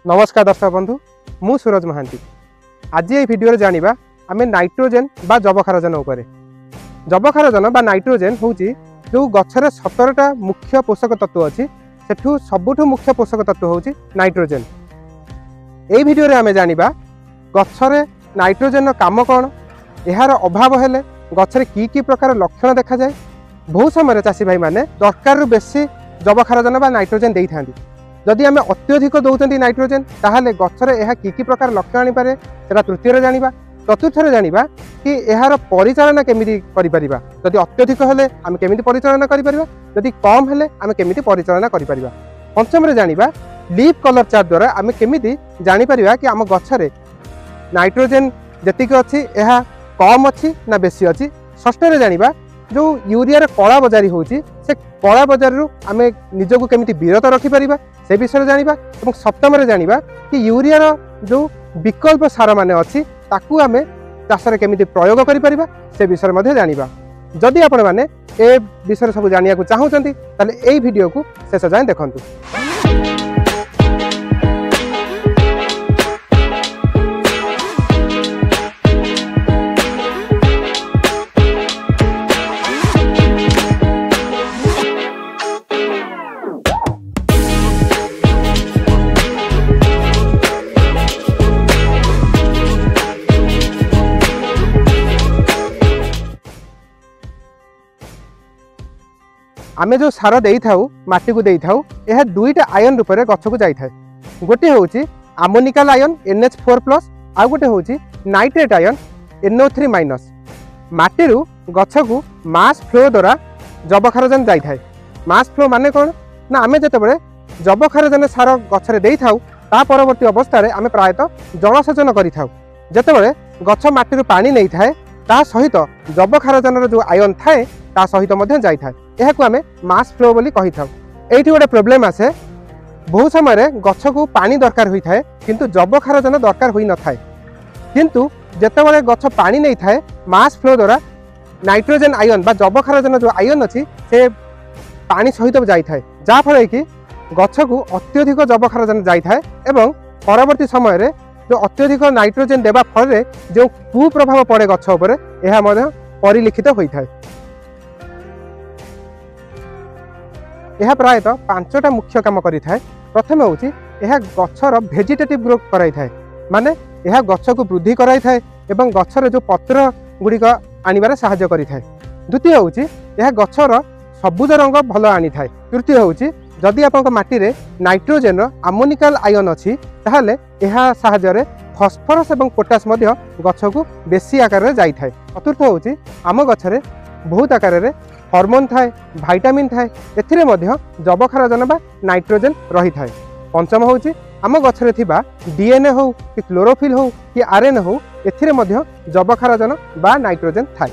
नमस्कार दर्शक बंधु मु सूरज महांती। आज ये वीडियो जानिबा आमे नाइट्रोजेन बा जबखारजन उपरे। जबखारजन बा नाइट्रोजेन होउची जो गछरे 17टा मुख्य पोषक तत्व अछि सेठु सबुठु मुख्य पोषक तत्व होउची नाइट्रोजेन। एई वीडियो रे आमे जानिबा गछरे नाइट्रोजेन रो काम कोन, एहार अभाव हेले गछरे की प्रकार लक्षण देखा जाए। बहुत समय चाषी भाई माने दरकार बेसी जबखारजन बा नाइट्रोजेन देई थांदी। जदि आम अत्यधिक दौरान नाइट्रोजेन ताहले गछरे एहा की प्रकार लक्षण आनी पारे सेटा तृतीय जानिबा। चतुर्थ जानिबा कि एहार परिचालना केमिति करि परिबा। जदि अत्यधिक हेले आम केमिति परिचालना करि परिबा, जदि कम हेले आम केमिति परिचालना करि परिबा। पंचम रे जानिबा लीफ कलर चार्ट द्वारा आम केमिति जानि परिबा कि आम गछरे नाइट्रोजेन जतिक अछि एहा कम अछि ना बेसी अछि। षष्ठ रे जानिबा जो यूरिया रे कला बजारी होची से कला बजार रु आमे निजको केमिति विरत रखि परिबा से विषय जानिबा। एवं सप्तम रे जानिबा कि यूरिया रो जो विकल्प सार माने अछि ताकू आमे चाष रे केमिति प्रयोग करि परिबा से विषय मध्ये जानिबा। जदि आपण माने ए विषय सब जानिया को चाहुचंती ताले एई वीडियो को शेष जाय देखंतु। आमे जो सार देई थाउ माटी को देई थाउ यह दुईटा आयन रूप में गछ को जाई थाए। गोटे होउची अमोनिकल आयन NH4+ आ गोटे होउची नाइट्रेट आयन NO3-। माटी रु गछ को मास फ्लो द्वारा जबखारजन जाई थाए। मास फ्लो माने कोन ना आमे जतेबेले जबखारजन सार गछ रे देई थाउ ता परवर्ती अवस्था रे आमे प्रायतः जलसेचन करि थाउ। जतेबेले गछ माटी रु पानी नै थाए ता सहित जबखारजन रो जो आयन थाए ता सहित मध्य जाई थाए। यह को आमे मास फ्लो बोली कहि थाउ। एठी गोटे प्रॉब्लम आसे बहुत समय रे गछ को पानी दरकार होई थाए किंतु जबखारजन दरकार होई न थाए। किंतु जेतेबेले गछ पानी नै थाए मास फ्लो द्वारा नाइट्रोजेन आयन बा जबखारजन जो आयन अछि से पानी सहित जाई थाए, जा फळे कि गछ को अत्यधिक जबखारजन जाई थाए एवं परवर्ती समय रे जो अत्यधिक नाइट्रोजेन देबा फल रे जो कुप्रभाव पड़े गछ उपरे एहा मध्ये परिलिखित होई थाए। यह प्रायतः 5टा मुख्य काम करि थाए। प्रथम होउची यह गछर वेजिटेटिव ग्रोथ कराई थाए, माने यह गछ को वृद्धि कराई थाए एवं गछर जो पत्र गुड़िक आनिबारे सहायता करि थाए। द्वितीय होउची यह गछर सबुज रंग भल आनी थाए। तृतीय होउची जदि आपनक माटी रे नाइट्रोजेन अमोनिकल आयन अछि ताहले यह सहायता रे फॉस्फोरस एवं पोटास मध्य गछ को बेसी आकार रे जाई थाए। चतुर्थ होउची आम गछरे बहुत आकार रे हार्मोन थाए, विटामिन थाए, एथिरे मध्य जबखारजन बा नाइट्रोजेन रही थाए। पंचम होउची आम गछरे थिबा डीएनए हो कि क्लोरोफिल हो कि आरएनए हो एथिरे मध्य जबखारजन बा नाइट्रोजेन थाए।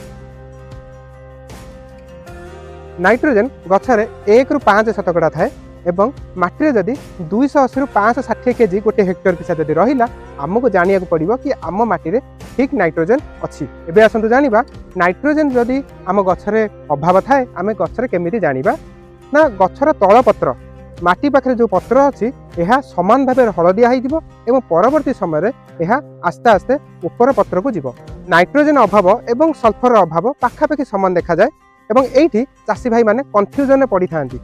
नाइट्रोजेन गछरे 1 रु 5 शतकड़ा थाए एवं माटी जदि 280 रु 560 केजी गोटे हेक्टर पिछा जदि रहिला आमको जानिया को पड़िबो कि आम माटी रे ठीक नाइट्रोजेन अछि। एबे आसंतु जानिबा नाइट्रोजेन जदि आम गछरे अभाव थाए आमे गछरे केमिति जानिबा ना गछर तळ पत्र माटी पाखरे जो पत्र अछि एहा समान भाबे हळदिया होई जिवो एवं परवर्ती समय रे एहा आस्ते आस्ते ऊपर पत्र को जिवो। नाइट्रोजेन अभाव एवं सल्फर अभाव पाखापाखि समान देखा जाए एवं एठी चाषी भाई माने कन्फ्यूजन रे पड़ी थांती।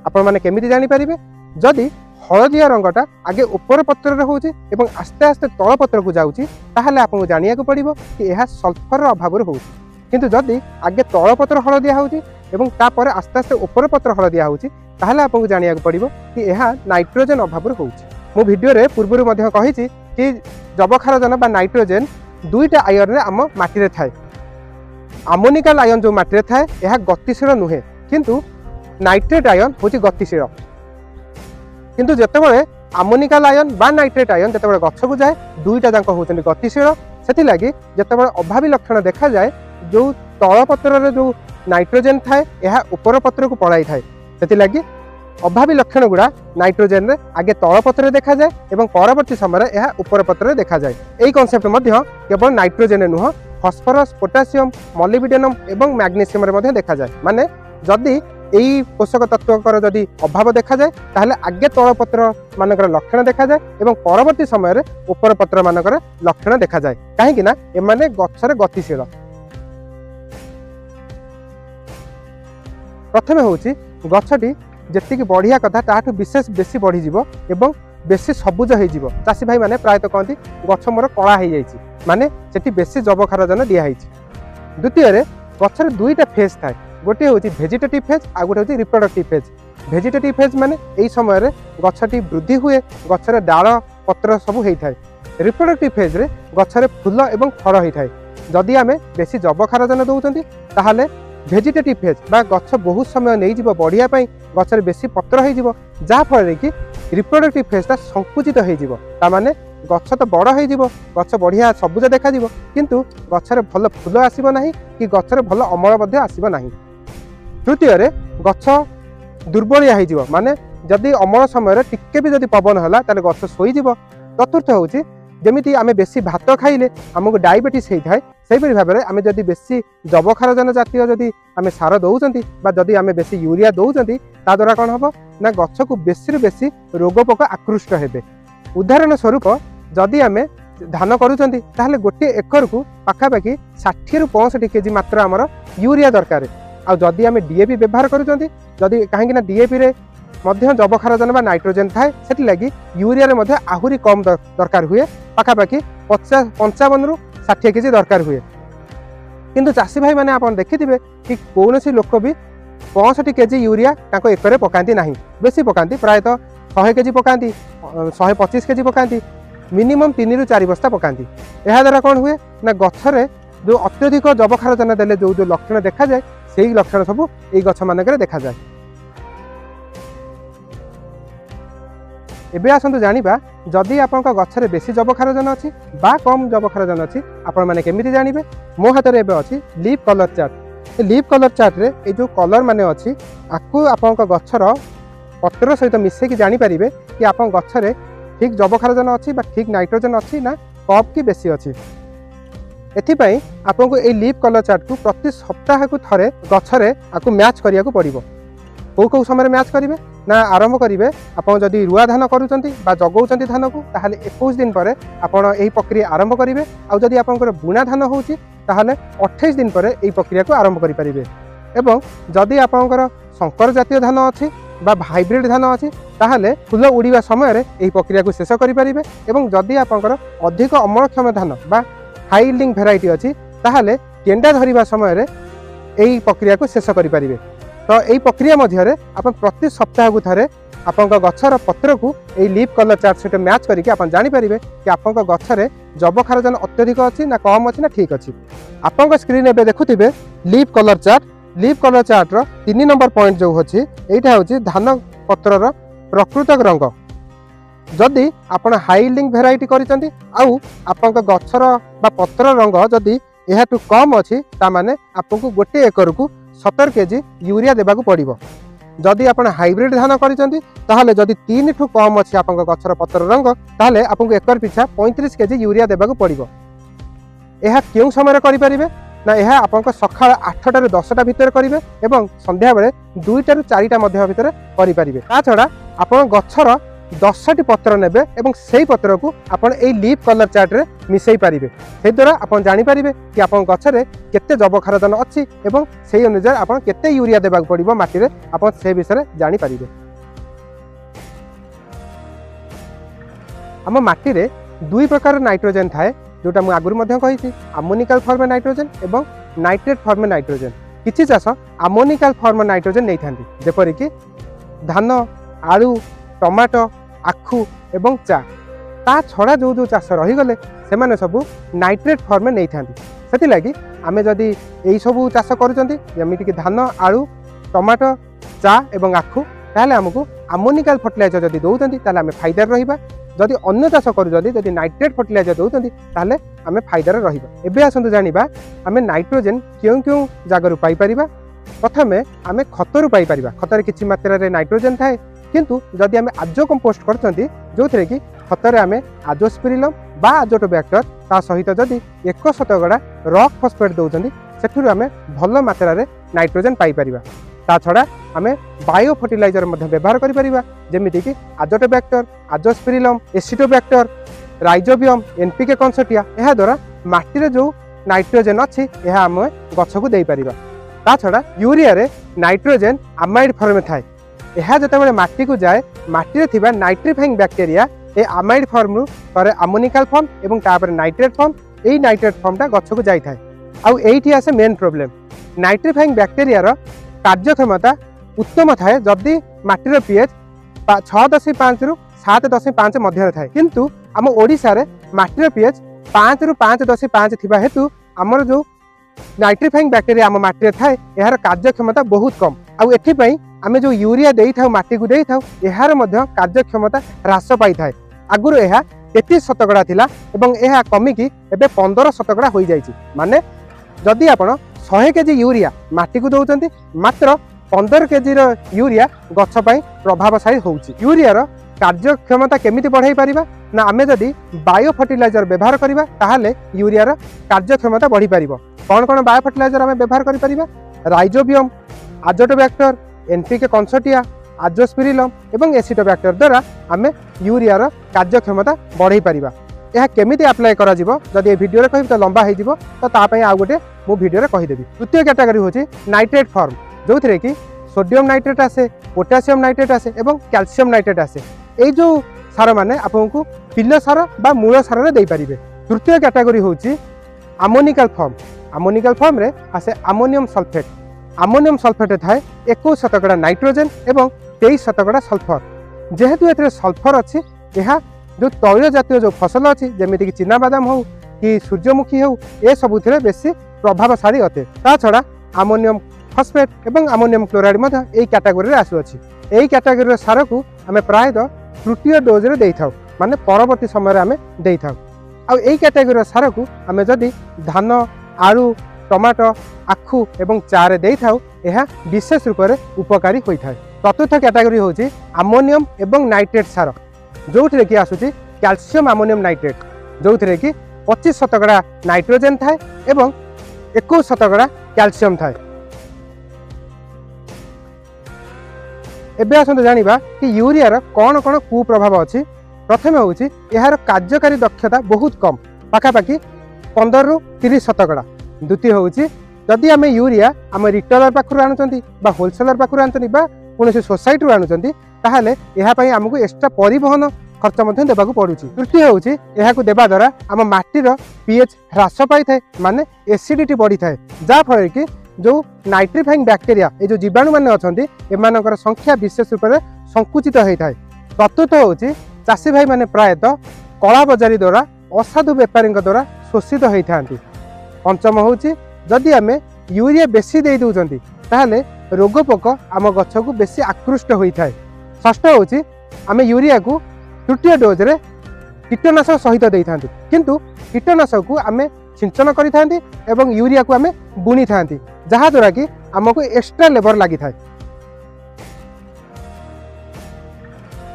आपण माने केमिति जानि परिबे जदि हळदिया रंगटा आगे ऊपर पत्र रे होउची एवं आस्ते आस्ते तळ पत्र को जाउची ताहले आपन जानिया को पड़िबो कि एहा सल्फर अभाव रे होउची। किंतु जदि आगे तळ पत्र हळदिया होउची एवं ता परे आस्ते आस्ते ऊपर पत्र हळदिया होउची ताहले आपन जानिया को पड़िबो कि एहा नाइट्रोजेन अभाव रे होउची। मो वीडियो रे पूर्वरु मध्ये कहिची कि जबखारजन बा नाइट्रोजेन दुईटा आयन रे आम माटी रे थाए। अमोनिकल आयन जो माटी रे थाए एहा गतिशील नुहे किंतु नाइट्रेट आयन होची गतिशील। किंतु जेतेबेले अमोनिकल आयन बा नाइट्रेट आयन जेतेबेले गछ को जाए दुईटा जांक होचन गतिशील। सेति लागि जेतेबेले अभावी लक्षण देखा जाए जो तळ पत्र रे जो नाइट्रोजेन थाए एहा ऊपर पत्र को पळाई थाए। सेति लागि अभावी लक्षण गुड़ा नाइट्रोजेन रे आगे तळ पत्र रे देखा जाए एवं परवर्ती समय रे एहा ऊपर पत्र रे देखा जाए। एई कांसेप्ट मध्य केवल नाइट्रोजेन रे नुह फॉस्फोरस, पोटासियम, मोलिब्डेनम एवं मैग्नीशियम रे मध्य देखा जाए। माने जदि यही पोषक तत्वकर जदि अभाव देखा जाए ताहले आगे तल पत्र मानकर लक्षण देखा जाए एवं परवर्ती समय उपर पत्र मानकर लक्षण देखा जाए कहीं ना एमाने गछरे गतिशील। प्रथमे होची गछटी जेतिकी बढ़िया कथा ताठू विशेष बेसी बढ़ी जीवो एवं बेसी सबुज हो जीवो। चाषी भाई माने प्रायतः कहती गछ मोर कला हो जाइए माने सेठी बेसी जबखारजन दिखाई। द्वितीय गछर दुईटा फेज थाए गोटे हूँ भेजिटेटिव फेज आ गोटे हूँ रिप्रोडक्टिव फेज। भेजिटेटिव फेज माने यही समय गछटी वृद्धि हुए गछर डाल पत्र सब होता है। रिप्रोडक्टिव फेज रे गछरे फूल एवं फल होता है। जदि आम बेसी जबखारजन दौरान ताहले भेजिटेटिव फेज बा गछ बहुत समय नहीं जीव बढ़िया गछरे बेसी पत्र हो जाफल कि रिप्रोडक्टिव फेजटा संकुचित हो माने गछ तो बड़ हो गछ बढ़िया सबुज देखा किंतु गछरे भल फूल आसब ना कि गछरे भल अमल आसब ना। तृतीय गछ दुर्बलिया हो माने जदि अमल समय टिके भी जदि पवन है ताले गछ शोईज। चतुर्थ हूँ जमीती आम बेसी भात खाइले आमको डायबिटीज होता है से भाव में आम जदि बेसी जबखारजन जातीय जदि आम सार दौरान जदि आम बेसी यूरिया दौरान ताद्वारा कौन हम ना गछ को बेसी बेसी रोग पोक आकृष्ट हेबे। उदाहरण स्वरूप जदि आम धान करूँ गोटे एकर को पाखापाखि 60 ରୁ 65 केजी मात्र आमर यूरिया दरकार। आदि आम डीएपी व्यवहार करूँ जदि कहीं डीएपी रे मध्य जबखारजन बा नाइट्रोजेन थाए से लगी यूरिया रे आहुरी कम दरकार हुए पाखापाखि 55 ରୁ 60 केजी दरकार हुए। किंतु चाषी भाई मैंने आप देखिथे कि कौन सी लोक भी 65 केजी यूरिया एकर पकाती ना बेसी पकाती प्रायतः 100 केजी पकाती 125 केजी पकाती मिनिमम 3 ରୁ 4 बस्ता पकाती। यह द्वारा कौन हुए ना गछरे जो अत्यधिक जबखारजन देले जो लक्षण देखा जाए से लक्षण सब ये गछ मानक देखा जाए। एबे आसंतु जानिबा जदि आपनका गछरे बेसी जबखारजन अछि बा कम जबखारजन अछि आपण माने केमिति जानिबे। मो हाथ रे एबे अछि leaf colour chart. Leaf colour chart रे ए जो कलर माने अछि आकु आपनका गछर पत्र सहित मिसे कि जानि परिबे कि आपन गछरे ठीक जबखारजन अछि बा ठीक नाइट्रोजन अछि ना कम कि बेसी अछि। एथि पई आपनको ए लीफ कलर चार्ट को प्रति सप्ताह को थरे गछरे आकु मैच करिया को पड़िबो। कौ समय मैच करेंगे ना आरंभ करेंगे आप जदि रुआ धान करूँ जगौं धान को ताहले 21 दिन पर आपड़ यही प्रक्रिया आरंभ करेंगे। आउ जदि आपंकर बुणा धान होची ताहले 28 दिन पर यही प्रक्रिया को आरंभ करेंगे। एवं जदि आपंकर संकर जातीय धान अच्छी बा हाइब्रिड धान अच्छी ताहले फूल उड़ीवा समय यही प्रक्रिया को शेष करेंगे। एवं जदि आपंकर अधिक अमलक्षम धान बा हाई यील्डिंग भेराइटी अच्छी ताहले केंडा धरिबा समय यही प्रक्रिया को शेष करेंगे। तो यही प्रक्रिया मध्य आप प्रति सप्ताह को थे आप गछर पत्र को यही लीफ कलर चार्ट सहित मैच करके आप जानीपर कि आप गछरे जबखारजन अत्यधिक अच्छी ना कम अच्छी ना ठीक अच्छी। आप स्क्रीन एवं देखुवे leaf colour chart. Leaf colour charter 3 number point जो अच्छी यहाँ हूँ धान पत्रर प्रकृतक रंग। जदि आप हाई यील्डिंग भेराइटी करिसेंती आउ आपन गछर बा पत्र रंग जदि यह कम अच्छी तामाने आपको गोटे एकर को 70 केजी यूरिया देबाकू पड़िबो। जदि आप हाइब्रिड धान करिसेंती ताहले जदि 3 ठू कम अच्छी आपन गछर पत्र रंग ताहले आपको एकर पिछा 35 केजी यूरिया देबाकू पड़िबो। यह क्यों समय करें ना यह आप सका 8टा ରୁ 10ଟା भितर करेंगे एवं संध्या बेले 2टा ରୁ 4ଟା मध्य भितर करें। ता छड़ा आप गछर 10टी पत्र नेबे एवं से पत्र को आपन ए लीफ कलर चार्ट रे मिसई पारिबे। से द्वारा आपन जानि पारिबे कि आपन गछरे केते जबखारजन अछि एवं सेही अनुसार आपन केते यूरिया देबाक पड़िबो माटी रे आपन से विषय जानि पारिबे। हम माटी रे दुई प्रकार नाइट्रोजन थाए जोटा मु आगुर मध्य कहिछि अमोनिकल फॉर्म नाइट्रोजन एवं नाइट्रेट फॉर्म नाइट्रोजन। किछि चाष अमोनिकल फॉर्म नाइट्रोजन नहीं थांती जेपरि कि धान आलू टमाटो आखु एवं चा ता छड़ा जो जो चाष रहीगले से सब नाइट्रेट फॉर्म नहीं थांती। से लगी आम जदि यही सब चाष करमिक धान आलू टमाटो चा एवं आखु ताहले आमको अमोनिकल फर्टिलाइजर जदि दौरान ताहले आम फायदार रहिबा। जदि अन्य चाष करूँ नाइट्रेट फर्टिलाइजर दौरान ताहले आम फायदार रहिबा। एबे आसंतु जानिबा आम नाइट्रोजन क्यों क्यों जगह पाई परिबा। प्रथमे आम खतरु पाई परिबा। खतर किछि मात्रा रे नाइट्रोजन थाए किंतु जदि आम आजो कंपोस्ट करछंती जो थे कि खतरे आम आजोस्पिरिलम बा आजोटोबैक्टर ता सहित जदि 100 गड़ा रॉक फॉस्फेट दौरान से आम भल मात्रा रे नाइट्रोजन पाई परिबा। ता छड़ा आमे बायो फर्टिलाइजर व्यवहार करिपरिबा जेमिति कि आजोटोबैक्टर, आजोस्पिरिलम, एसिटोबैक्टर, राइजोबियम, एनपीके कंसोटिया एहा द्वारा माटी रे जो नाइट्रोजेन अछि एहा हम गछ को देई परिबा। ता छड़ा यूरिया रे नाइट्रोजेन अमाइड फॉर्म में थाए। एहा जतबेले माटी को जाए माटी रे थिबा नाइट्रिफाइंग बैक्टीरिया ए अमाइड फॉर्म रु करे अमोनिकल फॉर्म एवं तापर नाइट्रेट फॉर्म, एई नाइट्रेट फॉर्मटा गछ को जाई थाए। आउ एठी आसे मेन प्रॉब्लम नाइट्रिफाइंग बैक्टीरिया रो कार्यक्षमता उत्तम थाए जदि माटी रो पीएच 6.5 रु 7.5 मध्य थाए, किंतु आम ओडिसा रे माटी रो पीएच 5 रु 5.5 थिबा हेतु हमर जो नाइट्रिफाइंग बैक्टीरिया आम माटी रे थाए एहार कार्यक्षमता बहुत कम। आउ एथि पई आमे जो यूरिया देई थाउ माटी को देई थाउ एहार मध्य कार्यक्षमता ह्रास पाई थाए। आगुरु एहा 33% थिला एवं एहा कमी की एबे 15% होई जाईची। माने जदि आपण 100 केजी यूरिया माटी को दउचंती मात्र 15 केजी रो यूरिया गछ पई प्रभावशाली होउची। यूरिया रो कार्यक्षमता केमिति बढ़ाई परिबा ना आमे जदि बायो फर्टिलाइजर व्यवहार करिबा ताहाले यूरिया रो कार्यक्षमता बढ़ी परिबो। कोन कोन बायो फर्टिलाइजर आमे व्यवहार करि परिबा? राइजोबियम, आजोटोबैक्टर, एनपीके कंसोटिया, आजोस्पिरिलम एवं एसिटोबैक्टर द्वारा आमे यूरिया रो कार्यक्षमता बढ़ाई परिबा। यह केमिति अप्लाई करा जिवो जदि ए वीडियो रे कहिब त लंबा हे जिवो तो ता पई आ गोटे मु वीडियो रे कहि देबी। तृतीय कैटेगरी होची नाइट्रेट फॉर्म जोथिरे कि सोडियम नाइट्रेट आसे, पोटासियम नाइट्रेट आसे एवं कैल्शियम नाइट्रेट आसे। ए जो सार माने आपनको पिल्ल सार बा मूल सार रे देई परिबे। तृतीय कैटेगरी होची अमोनिकल फॉर्म। अमोनिकल फॉर्म रे आसे अमोनियम सल्फेट। अमोनियम सल्फेट थाए 21% नाइट्रोजेन एवं 23% सल्फर। जेहेतु एथरे सल्फर अछि एहा जो तैल जातीय जो फसल अच्छी जमीती कि चिना बादाम हो कि सूर्यमुखी हो ए सबुथिरे बेसी प्रभावशाली अटे। ता छड़ा अमोनियम फॉस्फेट एवं अमोनियम क्लोराइड मध्य एई कैटेगरी रे आसुअछि। एई कैटेगरी रे सार को आमे प्रायतः तृतीय डोज रे देई थाउ, माने परवर्ती समय रे आमे देई थाउ। आ एई कैटेगरी रे सार को आमे जदि धान, आलू, टमाटो, आखु एवं चा रे देई थाउ एहा विशेष रूप से उपकारी होई थाए। चतुर्थ कैटेगरी होछि अमोनियम एवं नाइट्रेट सार जो कि आसुची कैल्शियम अमोनियम नाइट्रेट जो कि 25% नाइट्रोजेन थाए एवं 21% कैल्शियम थाए। एबे आसंत जानिबा कि यूरिया रो कोन कोन कुप्रभाव अछि। प्रथम होछि एहार कार्यकारी दक्षता बहुत कम, पाखापाखि 15 रु 30%। द्वितीय होछि जदि आमे यूरिया आम रिटेलर पाखरु आनुचंती बा होलसेलर पाखरु आनुचंती बा कोनोसी सोसाइटी रु आनुचंती ताहाले एहा पई हमकु एक्स्ट्रा परिवहन खर्च मध्य देबाकू पड़ुची। तृतीय होछि एहाकू देबा द्वारा आम माटीर पीएच ह्रास पाई थाए, माने एसिडिटी बढ़ी थाए, जा फल कि जो नाइट्रिफाइंग बैक्टीरिया ए जो जीवाणु माने अछंती एमानकर संख्या विशेष रूप से संकुचित होई थाए। चतुर्थ होछि चासी भाई माने प्रायतः कला बजारी द्वारा असाधु व्यापारी द्वारा शोषित होई थांती। पंचम होछि जदि आमे यूरिया बेसी देई दउचंती ताहाले रोग पोक आम गछ को बेसी आकृष्ट होई थाए। षष्ठ होछि आमे यूरिया को तृतीय डोज रे कीटनाशक सहित देई थांती, किंतु कीटनाशक को आमे सिंचन करि थांती एवं यूरिया को आमे बुनी थांती, जहा द्वारा कि हमको एक्स्ट्रा लेबर लागि थाए।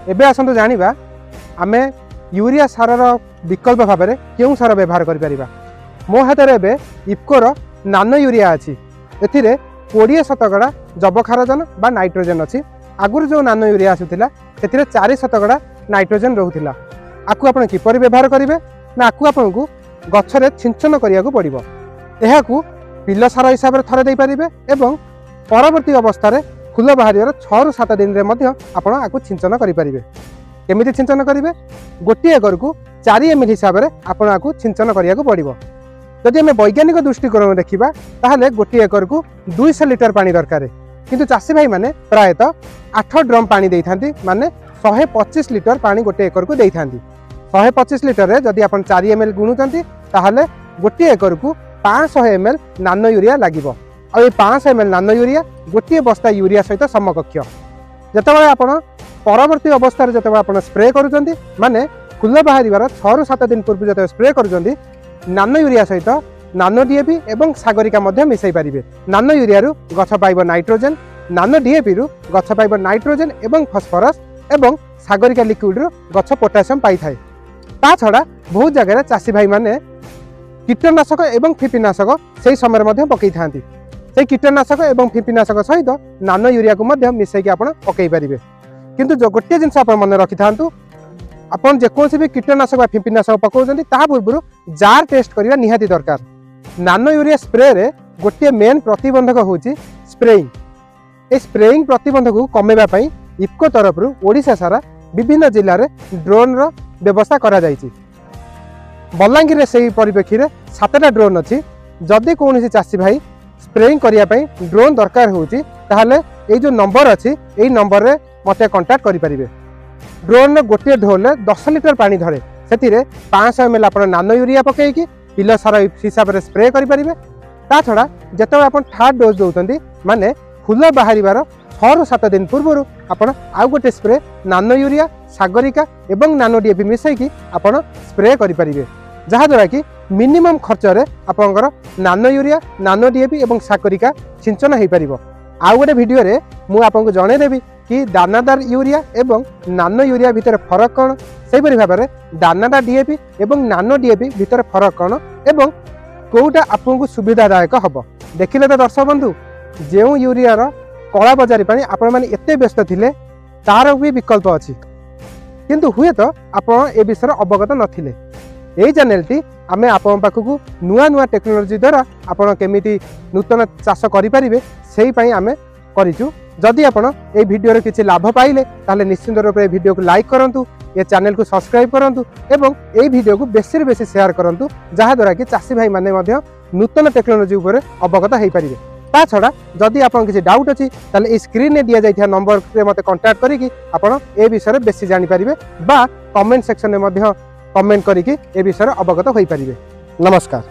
एबे आसंतु जानिबा आमे यूरिया सार रो विकल्प भाव में केउ सार व्यवहार करि परिबा। मो हाथ रे एबे इफ्को नानो यूरिया अछि। एथिरे 20% जबखारजन बा नाइट्रोजेन अछि। आगुर जो नानो यूरिया आसुथिला सेथिरे 4% नाइट्रोजेन रहुथिला। आकु आपण किपरि व्यवहार करिवे ना आकु आपनकु गछरे सिंचन करिया को पड़िबो। एहाकु पिल्ल सार हिसाब रे थरे देई परिबे एवं परवर्ती अवस्था रे फूल बाहरियर 6 रु 7 दिन रे मध्य आपण आकु सिंचन करि परिबे। केमिति सिंचन करिवे? गोटे एकर को 4 ml हिसाब रे आपण आकु सिंचन करिया को पड़िबो। जदि हमें वैज्ञानिक दृष्टिकोण देखिबा ताहाले गोटे एकर को 200 लिटर पानी दरकार, किंतु चासी भाई माने प्रायतः 8 ड्रम पानी देई थांती, माने 125 लिटर पानी गोटे एकर को देई थांती। 125 लिटर रे जदि आपण 4 ml गुणुचंती ताहाले गोटे एकर को 500 ml नानो यूरिया लागिबो। आ ए 500 ml नानो यूरिया गोटे बस्ता यूरिया सहित समकक्ष। जतबेले आपण परवर्ती अवस्था रे जतबेले आपण स्प्रे करूचंती, माने फूल बाहरिबार 6 रु 7 दिन पूर्व जतबेले स्प्रे करूचंती नानो यूरिया सहित नानो डीएपी एवं सागरिका मध्य मिसई पारिबे। नानो यूरिया रु गछ पाइबो नाइट्रोजेन, नानो डीएपी रु गछ पाइबो नाइट्रोजेन एवं फॉस्फोरस एवं सागरिका लिक्विड रु गछ पोटासियम पाई थाए। ता छड़ा बहुत जगह चासी भाई माने कीटनाशक एवं फीपीनाशक सेही समय मध्य पकई थांती। से कीटनाशक एवं फिंपीनाशक सहित नानो यूरिया को मिसैकी आप पकई पारे। किंतु जो गोटे जिनस मन रखि था आपन जेकोसी भी कीटनाशक व फिंपीनाशक पकाउछन्ती ता पूर्व जार टेस्ट करबा निहाती दरकार। नानो यूरिया स्प्रे रे गोटे मेन प्रतिबंधक होची स्प्रेइंग। ए स्प्रेइंग प्रतिबंधक को कमेबा पई इफको तरफ ओडिशा सारा विभिन्न जिल्ला रे ड्रोन रो व्यवस्था करा जायछि। बलांगीर रे सेही परिप्रेक्षी रे 7टा ड्रोन अछि। जदि कोनोसी चासी भाई स्प्रेइंग करिया पई ड्रोन दरकार होची ताहाले ए जो नंबर अछि एई नंबर रे मते कांटेक्ट करि परिबे। ड्रोन गोटे ढोल 10 लिटर पानी धरे से 500 ml आप नानो यूरिया पकईकि पिलो सार हिसाब से स्प्रे करेंगे। ता छड़ा जिते आप थर्ड डोज दौरान माने फूल बाहर 6 ରୁ 7 दिन पूर्व आप आउ गोटे स्प्रे नानो यूरिया सागरिका एवं नानो डीएपी मिसैकी आप स्प्रे करेंगे, जहाद्वारा कि मिनिमम खर्च रे आपंकर नानो यूरिया नानो डीएपी एवं सागरिका सिंचन हो पार। आउ गोटे वीडियो रे मु आपको जनईदेवी कि दानादार यूरिया एवं नानो यूरिया भितर फरक कौन, से भाव में दानादार डीएपी एवं नानो डीएपी भितर फरक कौन एवं कौटा आपको सुविधादायक हम। देखिले तो दर्शक बंधु जो यूरिया कला बजारी पानी आपण मैंने एत व्यस्त थे तार भी विकल्प अच्छी, किंतु हुए तो आप ए विषय अवगत नथिले। यही चैनल टी आमे आपण पाखकु नुआ नुआ टेक्नोलोजी द्वारा आपण केमिति नूतन चाष करें से आमे करिचु। जदि आपण ए वीडियो रे किछि लाभ पाइले ताले निश्चित रूप से वीडियो को लाइक करंतु, ये चैनल को सब्सक्राइब करंतु एवं ए वीडियो को बेसी बेसी शेयर करंतु, जहा द्वारा कि चासी भाई माने मध्य नूतन टेक्नोलोजी उपरे अवगत हो पारे। ता छड़ा जदि आपन किछि डाउट अछि ताले ए स्क्रीन ने दिया जाइथिया नंबर रे मते कांटेक्ट करिकि आपण ए विषय रे बेसी जानि पारिबे बा कमेंट सेक्शन में मध्य कमेंट करिकि ए विषय रे अवगत होई पारिबे। नमस्कार।